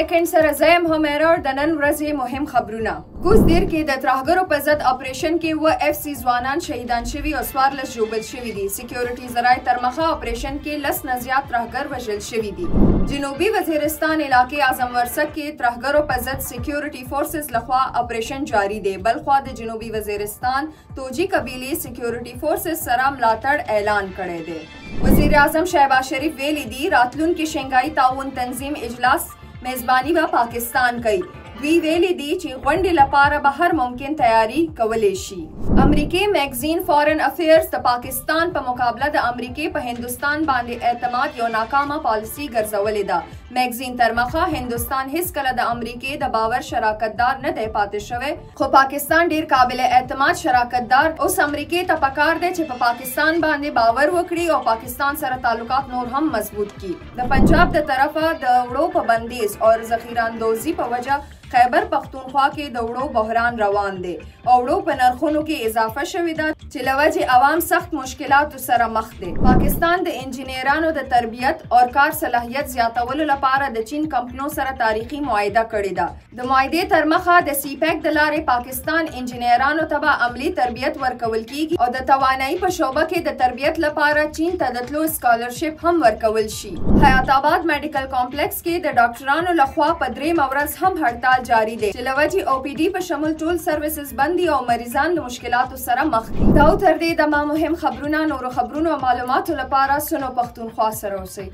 سیکنډ سره زیم همیره او د نن ورځې مهم خبرونه کوز دیر کې د ترهګرو په ضد اپریشن کې و اف سی ځوانان شهیدان شوي او 14 ژوبل شوي دي. سکیورټي ذرایع تر مخه اپریشن کې 10 نه زیات ترهګر وژل شوي دي. جنوبي وزیرستان علاقې اعظم ورسک کې ترهګرو په ضد سکیورټي فورسز لخوا اپریشن جاری دی. بلخوا د جنوبي وزیرستان توجی قبیلې سکیورټي فورسز سره ملاتړ اعلان کړی دی. وزیر اعظم شهباز شریف ویلي دي راتلونکي شنګھائی تعاون تنظیم اجلاس میزبانی به پاکستان کوي. دوی ویلي دي چې غونډې لپاره به هر ممکن تیاری کولی شي. امریکای میگزین فارن افیرز د پاکستان په مقابله د امریکای په هندستان باندې اعتماد یو ناکامه پالیسي ګرځولې ده. میگزین تر مخه هندستان هیڅ کله د امریکای د باور شراکتدار نه دی پاتې شوی خو پاکستان ډیر قابل اعتماد شراکتدار اوس امریکای ته پکار دی چې په پاکستان باندې باور وکړي او پاکستان سره تعلقات نور هم مضبوط کړي. د پنجاب د طرفه د وړو په بندیز او ذخیره اندوزی په وجه خیبر پختونخوا کې د وړو بحران روان دی او وړو په نرخونو کې اضافه شوې ده چې لوجه عوام سخت مشکلاتو سره مخ دي. پاکستان د انجینرانو د تربیت او کار صلاحیت زیاتولو لپاره د چین کمپنیو سره تاریخي معاهده کړې ده. د معاهدې تر مخه د سی پیک د لارې پاکستان انجینرانو ته به عملی تربیت ورکول کیږي او د توانایي په شعبه کې د تربیت لپاره چین ته د تلو سکالرشپ هم ورکول شي. حیات آباد میډیکل کمپلیکس کې د ډاکټرانو لخوا په 3 ورځ هم هړتال جاری دی چې لوجه او پی ډی په شمول ټول سرویسز بندي او مریضان له مشکلاتو سره مخ دي. دا تر دې د ما مهم خبرونه نورو خبرونو او معلوماتو لپاره سنو پښتونخوا سره اوسئ.